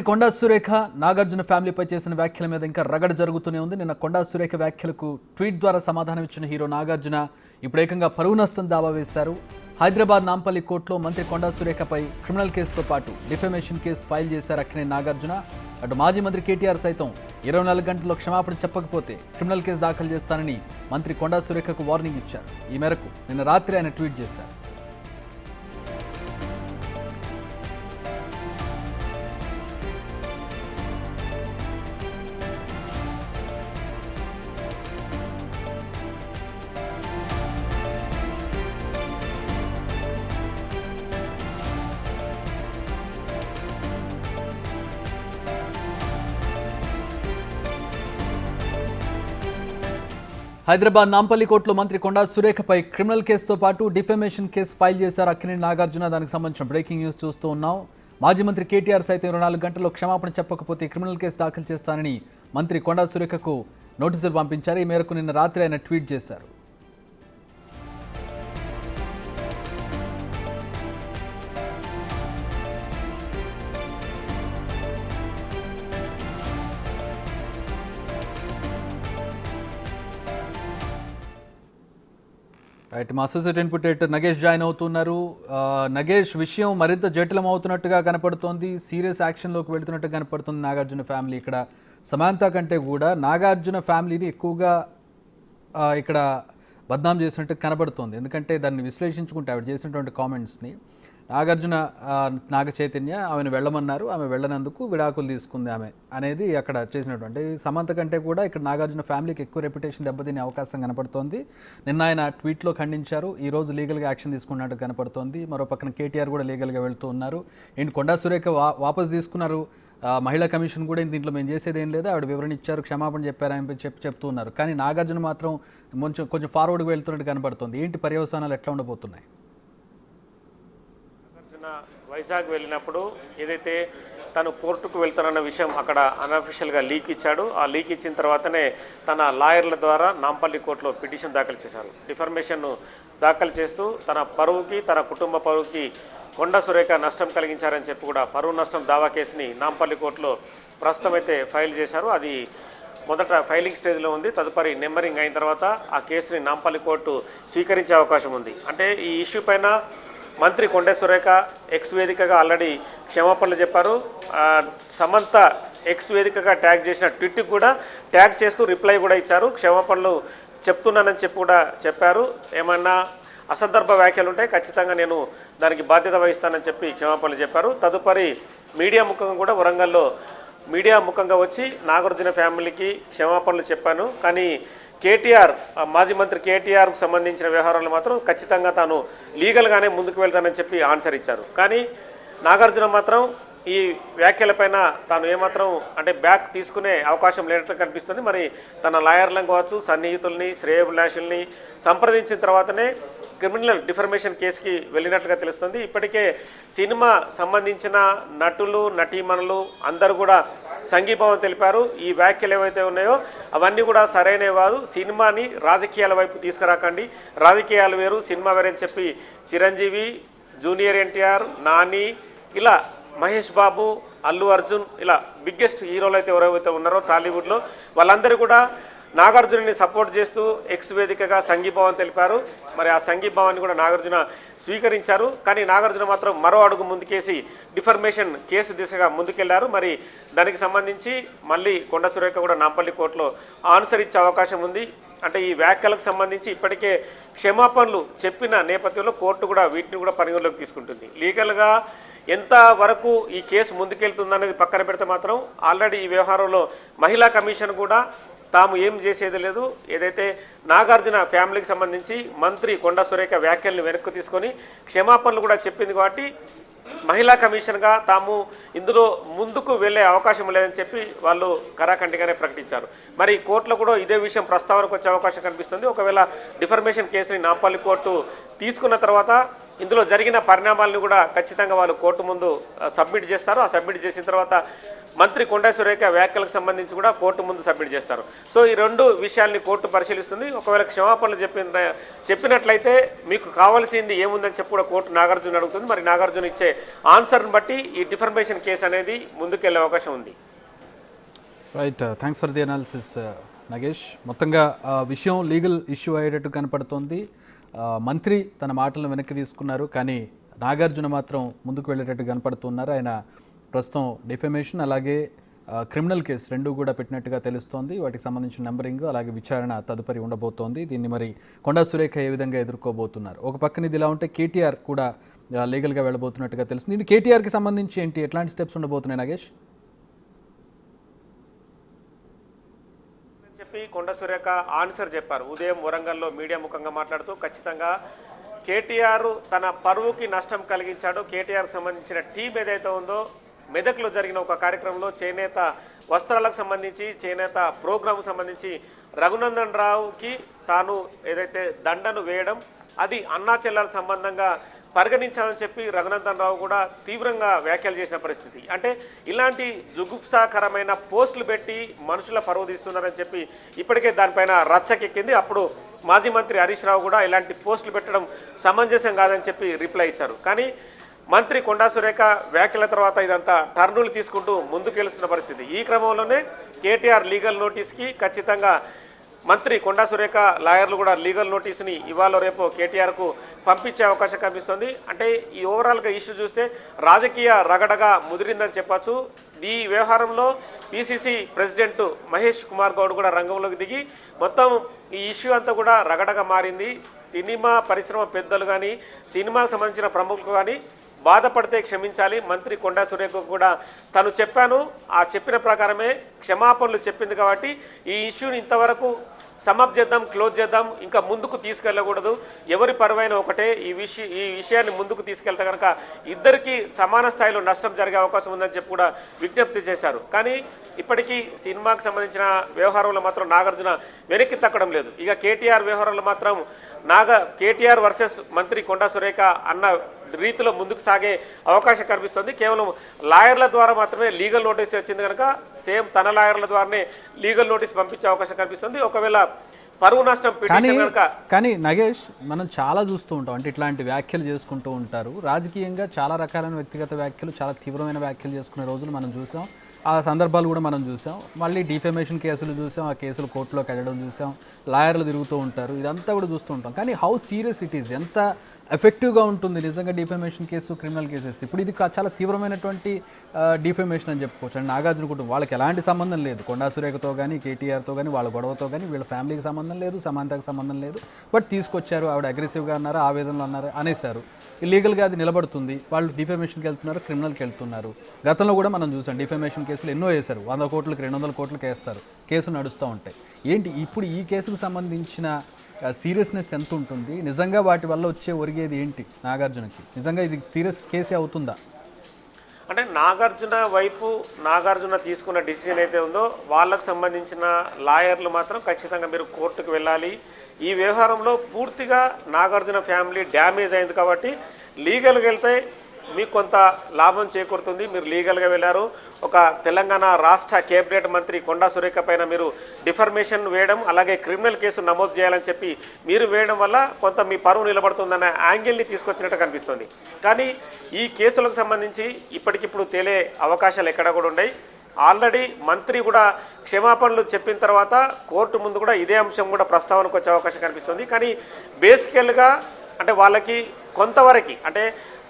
కొండా సురేఖ నాగార్జున ఫ్యామిలీపై చేసిన వ్యాఖ్యల మీద ఇంకా రగడ జరుగుతూనే ఉంది. నిన్న కొండా సురేఖ వ్యాఖ్యలకు ట్వీట్ ద్వారా సమాధానం ఇచ్చిన హీరో నాగార్జున ఇప్పుడు ఏకంగా పరువు నష్టం దావా వేశారు. హైదరాబాద్ నాంపల్లి కోర్టులో మంత్రి కొండా సురేఖపై క్రిమినల్ కేసుతో పాటు డిఫమేషన్ కేసు ఫైల్ చేశారు అక్కినేని నాగార్జున. అటు మాజీ మంత్రి కేటీఆర్ సైతం 24 గంటల్లో క్షమాపణ చెప్పకపోతే క్రిమినల్ కేసు దాఖలు చేస్తానని మంత్రి కొండా సురేఖకు వార్నింగ్ ఇచ్చారు. ఈ మేరకు నిన్న రాత్రి ఆయన ట్వీట్ చేశారు. హైదరాబాద్ నాంపల్లి కోర్టులో మంత్రి కొండా సురేఖపై క్రిమినల్ కేసుతో పాటు డిఫమేషన్ కేసు ఫైల్ చేశారు అక్కినేని నాగార్జున. దానికి సంబంధించిన బ్రేకింగ్ న్యూస్ చూస్తూ ఉన్నాం. మాజీ మంత్రి కేటీఆర్ సైతం 24 గంటల్లో క్షమాపణ చెప్పకపోతే క్రిమినల్ కేసు దాఖలు చేస్తానని మంత్రి కొండా సురేఖకు నోటీసులు పంపించారు. ఈ మేరకు నిన్న రాత్రి ఆయన ట్వీట్ చేశారు. రైట్, మా associate input editor Nagesh join అవుతున్నారు. నగేష్, విషయం మరింత జటిలం అవుతున్నట్టుగా కనపడుతోంది, సీరియస్ యాక్షన్లోకి వెళుతున్నట్టుగా కనపడుతుంది నాగార్జున ఫ్యామిలీ. ఇక్కడ సమాంత కంటే కూడా నాగార్జున ఫ్యామిలీని ఎక్కువగా ఇక్కడ బద్నాం చేసినట్టు కనబడుతోంది. ఎందుకంటే దాన్ని విశ్లేషించుకుంటే ఆవిడ చేసినటువంటి కామెంట్స్ని నాగార్జున నాగ చైతన్య ఆమెను వెళ్ళమన్నారు, ఆమె వెళ్ళనందుకు విడాకులు తీసుకుంది ఆమె అనేది అక్కడ చేసినటువంటి సమంత కంటే కూడా ఇక్కడ నాగార్జున ఫ్యామిలీకి ఎక్కువ రెప్యుటేషన్ దెబ్బతినే అవకాశం కనపడుతోంది. నిన్న ఆయన ట్వీట్లో ఖండించారు, ఈరోజు లీగల్గా యాక్షన్ తీసుకున్నట్టు కనపడుతోంది. మరో పక్కన కేటీఆర్ కూడా లీగల్గా వెళ్తూ ఉన్నారు. ఏంటి కొండా సురేఖ వాపసు తీసుకున్నారు, మహిళా కమిషన్ కూడా దీంట్లో మేము చేసేది ఏం లేదు, ఆవిడ వివరణ ఇచ్చారు, క్షమాపణ చెప్పారని చెప్తూ ఉన్నారు. కానీ నాగార్జున మాత్రం కొంచెం ఫార్వర్డ్గా వెళ్తున్నట్టు కనపడుతుంది. ఏంటి పర్యవసానాలు ఎట్లా ఉండబోతున్నాయి? వైజాగ్ వెళ్ళినప్పుడు ఏదైతే తను కోర్టుకు వెళ్తానన్న విషయం అక్కడ అన్అఫిషియల్గా లీక్ ఇచ్చాడు. ఆ లీక్ ఇచ్చిన తర్వాతనే తన లాయర్ల ద్వారా నాంపల్లి కోర్టులో పిటిషన్ దాఖలు చేశారు. డిఫర్మేషన్ను దాఖలు చేస్తూ తన పరువుకి తన కుటుంబ పరువుకి కొండా సురేఖ నష్టం కలిగించారని చెప్పి కూడా పరువు నష్టం దావా కేసుని నాంపల్లి కోర్టులో ప్రస్తుతం అయితే ఫైల్ చేశారు. అది మొదట ఫైలింగ్ స్టేజ్లో ఉంది. తదుపరి నెంబరింగ్ అయిన తర్వాత ఆ కేసుని నాంపల్లి కోర్టు స్వీకరించే అవకాశం ఉంది. అంటే ఈ ఇష్యూ పైన మంత్రి కొండా సురేఖ ఎక్స్ వేదికగా ఆల్రెడీ క్షమాపణలు చెప్పారు. సమంత ఎక్స్ వేదికగా ట్యాగ్ చేసిన ట్వీట్కి కూడా ట్యాగ్ చేస్తూ రిప్లై కూడా ఇచ్చారు. క్షమాపణలు చెప్తున్నానని చెప్పి కూడా చెప్పారు. ఏమన్నా అసందర్భ వ్యాఖ్యలు ఉంటే ఖచ్చితంగా నేను దానికి బాధ్యత వహిస్తానని చెప్పి క్షమాపణలు చెప్పారు. తదుపరి మీడియా ముఖంగా కూడా వరంగల్లో మీడియా ముఖంగా వచ్చి నాగార్జున ఫ్యామిలీకి క్షమాపణలు చెప్పాను, కానీ కేటీఆర్ మాజీ మంత్రి కేటీఆర్కు సంబంధించిన వ్యవహారాలు మాత్రం ఖచ్చితంగా తాను లీగల్గానే ముందుకు వెళ్తానని చెప్పి ఆన్సర్ ఇచ్చారు. కానీ నాగార్జున మాత్రం ఈ వ్యాఖ్యలపైన తాను ఏమాత్రం అంటే బ్యాక్ తీసుకునే అవకాశం లేనట్లు కనిపిస్తుంది. మరి తన లాయర్లను కావచ్చు, సన్నిహితుల్ని, శ్రేయోభిలాషుల్ని సంప్రదించిన తర్వాతనే క్రిమినల్ డిఫర్మేషన్ కేసుకి వెళ్ళినట్లుగా తెలుస్తుంది. ఇప్పటికే సినిమా సంబంధించిన నటులు, నటీమణులు అందరూ కూడా సంఘీభావం తెలిపారు. ఈ వ్యాఖ్యలు ఏవైతే ఉన్నాయో అవన్నీ కూడా సరైనవి కాదు, సినిమాని రాజకీయాల వైపు తీసుకురాకండి, రాజకీయాలు వేరు సినిమా వేరని చెప్పి చిరంజీవి, జూనియర్ ఎన్టీఆర్, నాని, ఇలా మహేష్ బాబు, అల్లు అర్జున్, ఇలా బిగ్గెస్ట్ హీరోలు అయితే ఎవరైతే ఉన్నారో టాలీవుడ్లో వాళ్ళందరూ కూడా నాగార్జునని సపోర్ట్ చేస్తూ ఎక్స్ వేదికగా సంఘీభావం తెలిపారు. మరి ఆ సంఘీభావాన్ని కూడా నాగార్జున స్వీకరించారు. కానీ నాగార్జున మాత్రం మరో అడుగు ముందుకేసి డిఫర్మేషన్ కేసు దిశగా ముందుకెళ్లారు. మరి దానికి సంబంధించి మళ్ళీ కొండా సురేఖ కూడా నాంపల్లి కోర్టులో ఆన్సర్ ఇచ్చే అవకాశం ఉంది. అంటే ఈ వ్యాఖ్యలకు సంబంధించి ఇప్పటికే క్షమాపణలు చెప్పిన నేపథ్యంలో కోర్టు కూడా వీటిని కూడా పరిగణలోకి తీసుకుంటుంది. లీగల్గా ఎంత వరకు ఈ కేసు ముందుకెళ్తుందనేది పక్కన పెడితే మాత్రం ఆల్రెడీ ఈ వ్యవహారంలో మహిళా కమిషన్ కూడా తాము ఏం చేసేది లేదు, ఏదైతే నాగార్జున ఫ్యామిలీకి సంబంధించి మంత్రి కొండా సురేఖ వ్యాఖ్యలను వెనక్కి తీసుకొని క్షమాపణలు కూడా చెప్పింది కాబట్టి మహిళా కమిషన్గా తాము ఇందులో ముందుకు వెళ్ళే అవకాశం లేదని చెప్పి వాళ్ళు కరాఖండిగానే ప్రకటించారు. మరి కోర్టులో కూడా ఇదే విషయం ప్రస్తావనకు వచ్చే అవకాశం కనిపిస్తుంది. ఒకవేళ డిఫర్మేషన్ కేసుని నాంపల్లి కోర్టు తీసుకున్న తర్వాత ఇందులో జరిగిన పరిణామాలను కూడా ఖచ్చితంగా వాళ్ళు కోర్టు ముందు సబ్మిట్ చేస్తారు. ఆ సబ్మిట్ చేసిన తర్వాత మంత్రి కొండా సురేఖ వ్యాఖ్యలకు సంబంధించి కూడా కోర్టు ముందు సబ్మిట్ చేస్తారు. సో ఈ రెండు విషయాల్ని కోర్టు పరిశీలిస్తుంది. ఒకవేళ క్షమాపణలు చెప్పినట్లయితే మీకు కావాల్సింది ఏముందని చెప్పి కూడా కోర్టు నాగార్జున అడుగుతుంది. మరి నాగార్జున ఇచ్చే ఆన్సర్ని బట్టి ఈ డిఫర్మేషన్ కేసు అనేది ముందుకెళ్లే అవకాశం ఉంది. Right, thanks for the analysis Nagesh. మొత్తంగా విషయం లీగల్ ఇష్యూ అయ్యేటట్టు కనపడుతోంది. మంత్రి తన మాటలను వెనక్కి తీసుకున్నారు, కానీ నాగార్జున మాత్రం ముందుకు వెళ్ళేటట్టు కనపడుతున్నారు. ఆయన ప్రస్తుతం డిఫెమేషన్ అలాగే క్రిమినల్ కేసు రెండు కూడా పెట్టినట్టుగా తెలుస్తోంది. వాటికి సంబంధించిన నెంబరింగ్ అలాగే విచారణ తదుపరి ఉండబోతోంది. దీన్ని మరి కొండా సురేఖ ఏ విధంగా ఎదుర్కోబోతున్నారు? ఒక పక్కన ఇది ఇలా ఉంటే కేటీఆర్ కూడా లీగల్గా వెళ్ళబోతున్నట్టుగా తెలుస్తుంది. ఇది కేటీఆర్కి సంబంధించి ఏంటి, ఎట్లాంటి స్టెప్స్ ఉండబోతున్నాయి నాగేష్? చెప్పి కొండా సురేఖ ఆన్సర్ చెప్పారు. ఉదయం వరంగల్లో మీడియా ముఖంగా మాట్లాడుతూ ఖచ్చితంగా కేటీఆర్ తన పరువుకి నష్టం కలిగించాడు. కేటీఆర్కి సంబంధించిన టీం ఏదైతే ఉందో మెదక్లో జరిగిన ఒక కార్యక్రమంలో చేనేత వస్త్రాలకు సంబంధించి చేనేత ప్రోగ్రాంకు సంబంధించి రఘునందన్ రావుకి తాను ఏదైతే దండను వేయడం అది అన్నా చెల్లెల సంబంధంగా పరిగణించాలని చెప్పి రఘునందన్ రావు కూడా తీవ్రంగా వ్యాఖ్యలు చేసిన పరిస్థితి. అంటే ఇలాంటి జుగుప్సాకరమైన పోస్టులు పెట్టి మనుషుల పరువు తీస్తున్నారని చెప్పి ఇప్పటికే దానిపైన రచ్చకెక్కింది. అప్పుడు మాజీ మంత్రి హరీష్ రావు కూడా ఇలాంటి పోస్టులు పెట్టడం సమంజసం కాదని చెప్పి రిప్లై ఇచ్చారు. కానీ మంత్రి కొండా సురేఖ వ్యాఖ్యల తర్వాత ఇదంతా టర్నులు తీసుకుంటూ ముందుకెళ్తున్న పరిస్థితి. ఈ క్రమంలోనే కేటీఆర్ లీగల్ నోటీస్కి ఖచ్చితంగా మంత్రి కొండా సురేఖ లాయర్లు కూడా లీగల్ నోటీసుని ఇవాళ రేపు కేటీఆర్కు పంపించే అవకాశం కనిపిస్తుంది. అంటే ఈ ఓవరాల్గా ఇష్యూ చూస్తే రాజకీయ రగడగా ముదిరిందని చెప్పచ్చు. ఈ వ్యవహారంలో పిసిసి ప్రెసిడెంట్ మహేష్ కుమార్ గౌడ్ కూడా రంగంలోకి దిగి మొత్తం ఈ ఇష్యూ అంతా కూడా రగడగా మారింది. సినిమా పరిశ్రమ పెద్దలు కానీ సినిమాకు సంబంధించిన ప్రముఖులు కానీ బాధపడితే క్షమించాలి. మంత్రి కొండా సురేఖ కూడా తను చెప్పాను, ఆ చెప్పిన ప్రకారమే క్షమాపణలు చెప్పింది కాబట్టి ఈ ఇష్యూని ఇంతవరకు సమప్ చేద్దాం, క్లోజ్ చేద్దాం, ఇంకా ముందుకు తీసుకెళ్ళకూడదు. ఎవరి పరువైన ఒకటే. ఈ విషయాన్ని ముందుకు తీసుకెళ్తే కనుక ఇద్దరికీ సమాన స్థాయిలో నష్టం జరిగే అవకాశం ఉందని చెప్పి కూడా విజ్ఞప్తి చేశారు. కానీ ఇప్పటికీ సినిమాకు సంబంధించిన వ్యవహారంలో మాత్రం నాగార్జున వెనక్కి తక్కడం లేదు. ఇక కేటీఆర్ వ్యవహారంలో మాత్రం కేటీఆర్ వర్సెస్ మంత్రి కొండా సురేఖ అన్న రీతిలో ముందుకు సాగే అవకాశం కనిపిస్తుంది. కేవలం లాయర్ల ద్వారా మాత్రమే లీగల్ నోటీస్ వచ్చింది కనుక సేమ్ తన లాయర్ల ద్వారానే లీగల్ నోటీస్ పంపించే అవకాశం కనిపిస్తుంది. ఒకవేళ పరువు నష్టం పిటిషన్ కనుక. కానీ నగేష్, మనం చాలా చూస్తూ ఉంటాం, అంటే ఇట్లాంటి వ్యాఖ్యలు చేసుకుంటూ ఉంటారు. రాజకీయంగా చాలా రకాలైన వ్యక్తిగత వ్యాఖ్యలు, చాలా తీవ్రమైన వ్యాఖ్యలు చేసుకునే రోజులు మనం చూసాం. ఆ సందర్భాలు కూడా మనం చూసాం. మళ్ళీ డిఫెమేషన్ కేసులు చూసాం, ఆ కేసులు కోర్టులోకి వెళ్ళడం చూసాం, లాయర్లు తిరుగుతూ ఉంటారు, ఇదంతా కూడా చూస్తూ ఉంటాం. కానీ హౌ సీరియస్ ఇట్ ఈస్, ఎంత ఎఫెక్టివ్గా ఉంటుంది నిజంగా డిఫెమేషన్ కేసు, క్రిమినల్ కేసెస్. ఇప్పుడు ఇది చాలా తీవ్రమైనటువంటి డిఫెమేషన్ అని చెప్పుకోవచ్చు. అండ్ నాగార్జున కుటుంబం వాళ్ళకి ఎలాంటి సంబంధం లేదు, కొండా సురేఖతో కానీ కేటీఆర్తో కానీ వాళ్ళ గొడవతో కానీ వీళ్ళ ఫ్యామిలీకి సంబంధం లేదు, సమాంతకు సంబంధం లేదు. బట్ తీసుకొచ్చారు, ఆవిడ అగ్రెసివ్గా అన్నారు, ఆవేదనలు అన్నారు, అనేసారు. ఇల్లీగల్గా అది నిలబడుతుంది. వాళ్ళు డిఫెమేషన్కి వెళ్తున్నారు, క్రిమినల్కి వెళ్తున్నారు. గతంలో కూడా మనం చూసాం డిఫెమేషన్ కేసులు ఎన్నో వేశారు. 100 కోట్లకి 200 కోట్లకి వేస్తారు, కేసులు నడుస్తూ ఉంటాయి. ఏంటి ఇప్పుడు ఈ కేసుకు సంబంధించిన సీరియస్నెస్ ఎంత ఉంటుంది? నిజంగా వాటి వల్ల వచ్చే ఒరిగేది ఏంటి నాగార్జునకి? నిజంగా ఇది సీరియస్ కేసే అవుతుందా? అంటే నాగార్జున తీసుకున్న డిసిజన్ అయితే ఉందో వాళ్ళకు సంబంధించిన లాయర్లు మాత్రం ఖచ్చితంగా మీరు కోర్టుకు వెళ్ళాలి. ఈ వ్యవహారంలో పూర్తిగా నాగార్జున ఫ్యామిలీ డ్యామేజ్ అయింది కాబట్టి లీగల్గా వెళ్తే మీకు కొంత లాభం చేకూరుతుంది. మీరు లీగల్గా వెళ్ళారు. ఒక తెలంగాణ రాష్ట్ర కేబినెట్ మంత్రి కొండా సురేఖ పైన మీరు డిఫర్మేషన్ వేయడం, అలాగే క్రిమినల్ కేసు నమోదు చేయాలని చెప్పి మీరు వేయడం వల్ల కొంత మీ పరువు నిలబడుతుందన్న యాంగిల్ని తీసుకొచ్చినట్టు కనిపిస్తుంది. కానీ ఈ కేసులకు సంబంధించి ఇప్పటికిప్పుడు తేలే అవకాశాలు ఎక్కడ కూడా ఉన్నాయి. ఆల్రెడీ మంత్రి కూడా క్షమాపణలు చెప్పిన తర్వాత కోర్టు ముందు కూడా ఇదే అంశం కూడా ప్రస్తావనకు వచ్చే అవకాశం కనిపిస్తుంది. కానీ బేసికల్గా అంటే వాళ్ళకి కొంతవరకు అంటే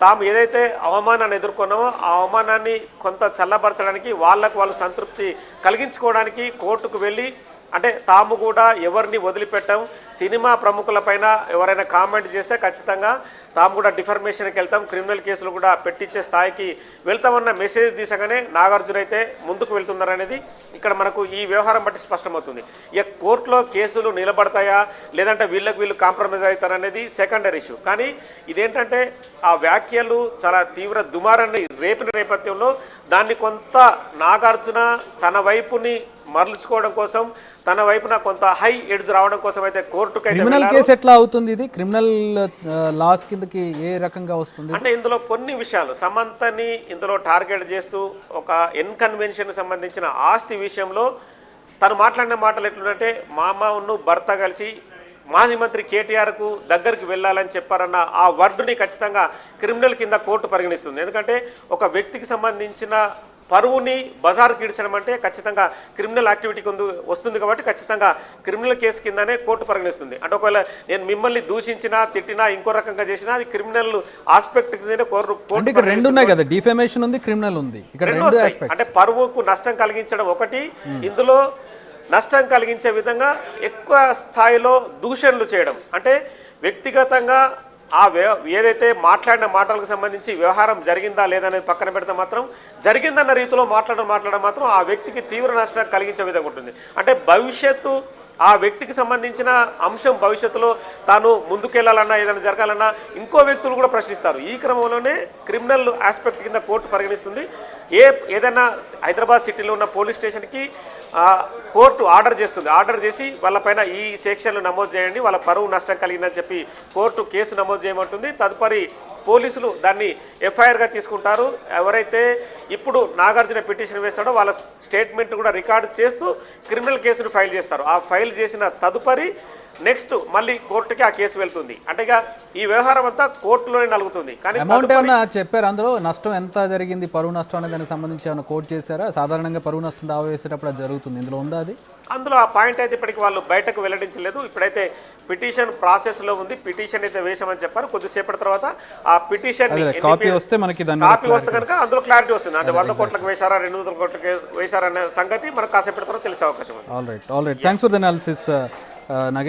తాము ఏదైతే అవమానాన్ని ఎదుర్కొన్నామో ఆ అవమానాన్ని కొంత చల్లబరచడానికి వాళ్ళు సంతృప్తి కలిగించుకోవడానికి కోర్టుకు వెళ్ళి అంటే తాము కూడా ఎవరిని వదిలిపెట్టాం, సినిమా ప్రముఖులపైన ఎవరైనా కామెంట్ చేస్తే ఖచ్చితంగా తాము కూడా డిఫర్మేషన్కి వెళ్తాం, క్రిమినల్ కేసులు కూడా పెట్టించే స్థాయికి వెళ్తామన్న మెసేజ్ దిశగానే నాగార్జున అయితే ముందుకు వెళ్తున్నారనేది ఇక్కడ మనకు ఈ వ్యవహారం బట్టి స్పష్టమవుతుంది. ఇక కోర్టులో కేసులు నిలబడతాయా లేదంటే వీళ్ళు కాంప్రమైజ్ అవుతారనేది సెకండరీ ఇష్యూ. కానీ ఇదేంటంటే ఆ వ్యాఖ్యలు చాలా తీవ్ర దుమారాన్ని రేపిన నేపథ్యంలో దాన్ని కొంత నాగార్జున తన వైపుని మరల్చుకోవడం కోసం, తన వైపున కొంత హై ఎడ్జ్ రావడం కోసం అయితే కోర్టుకు అయితే క్రిమినల్ కేసు ఎట్లా అవుతుంది? ఇది క్రిమినల్ లాస్ కిందకి ఏ రకంగా వస్తుంది? అంటే ఇందులో కొన్ని విషయాలు సమంతని ఇందులో టార్గెట్ చేస్తూ ఒక ఇన్కన్వెన్షన్ సంబంధించిన ఆస్తి విషయంలో తను మాట్లాడిన మాటలు ఎట్లుంటే మామను భర్త కలిసి మాజీ మంత్రి కేటీఆర్కు దగ్గరికి వెళ్ళాలని చెప్పారన్న ఆ వర్డుని ఖచ్చితంగా క్రిమినల్ కింద కోర్టు పరిగణిస్తుంది. ఎందుకంటే ఒక వ్యక్తికి సంబంధించిన పరువుని బజార్కి ఇడ్చడం అంటే ఖచ్చితంగా క్రిమినల్ యాక్టివిటీకి వస్తుంది కాబట్టి ఖచ్చితంగా క్రిమినల్ కేసు కిందనే కోర్టు పరిగణిస్తుంది. అంటే ఒకవేళ నేను మిమ్మల్ని దూషించినా తిట్టినా ఇంకో రకంగా చేసినా అది క్రిమినల్ ఆస్పెక్ట్ కిందనే కోర్టు రెండు ఉన్నాయి కదా, డిఫమేషన్ ఉంది, క్రిమినల్ ఉంది. ఇక్కడ రెండు వస్తాయి. అంటే పరువుకు నష్టం కలిగించడం ఒకటి, ఇందులో నష్టం కలిగించే విధంగా ఎక్కువ స్థాయిలో దూషణలు చేయడం, అంటే వ్యక్తిగతంగా ఆ ఏదైతే మాట్లాడిన మాటలకు సంబంధించి వ్యవహారం జరిగిందా లేదనేది పక్కన పెడితే మాత్రం జరిగిందన్న రీతిలో మాట్లాడడం మాత్రం ఆ వ్యక్తికి తీవ్ర నష్టం కలిగించే విధంగా ఉంటుంది. అంటే భవిష్యత్తు ఆ వ్యక్తికి సంబంధించిన అంశం భవిష్యత్తులో తాను ముందుకెళ్లాలన్నా ఏదైనా జరగాలన్నా ఇంకో వ్యక్తులు కూడా ప్రశ్నిస్తారు. ఈ క్రమంలోనే క్రిమినల్ ఆస్పెక్ట్ కింద కోర్టు పరిగణిస్తుంది. ఏదైనా హైదరాబాద్ సిటీలో ఉన్న పోలీస్ స్టేషన్కి కోర్టు ఆర్డర్ చేస్తుంది. ఆర్డర్ చేసి వాళ్ళపైన ఈ సెక్షన్లు నమోదు చేయండి, వాళ్ళ పరువు నష్టం కలిగిందని చెప్పి కోర్టు కేసు నమోదు చేయమంటుంది. తదుపరి పోలీసులు దాన్ని ఎఫ్ఐఆర్గా తీసుకుంటారు. ఎవరైతే ఇప్పుడు నాగార్జున పిటిషన్ వేస్తాడో వాళ్ళ స్టేట్మెంట్ కూడా రికార్డు చేస్తూ క్రిమినల్ కేసును ఫైల్ చేస్తారు. ఆ ఫైల్ చేసిన తదుపరి నెక్స్ట్ మళ్ళీ కోర్టుకి ఆ కేసు వెళ్తుంది. అంటే ఇక ఈ వ్యవహారం అంతా కోర్టులోనే నలుగుతుంది. కానీ అమౌంట్ ఏమన్నా చెప్పారు అందులో? నష్టం ఎంత జరిగింది, పరువు నష్టం అనే దానికి సంబంధించి ఏమైనా కోర్టు చేశారా? సాధారణంగా పరువు నష్టం దావా వేసేటప్పుడు అది జరుగుతుంది, ఇందులో ఉందా అది? అందులో ఆ పాయింట్ అయితే ఇప్పటికి వాళ్ళు బయటకు వెల్లడించలేదు. ఇప్పుడైతే పిటిషన్ ప్రాసెస్లో ఉంది. పిటిషన్ అయితే వేసామని చెప్పారు. కొద్దిసేపటి తర్వాత ఆ పిటిషన్ కాపీ వస్తే మనకి కాపీ వస్తే కనుక అందులో క్లారిటీ వస్తుంది. అంటే 100 కోట్లకు వేశారా 200 కోట్లకు వేశారనే సంగతి మనకు కాసేపటి తర్వాత తెలిసే అవకాశం ఉంది. All right, thanks for the analysis.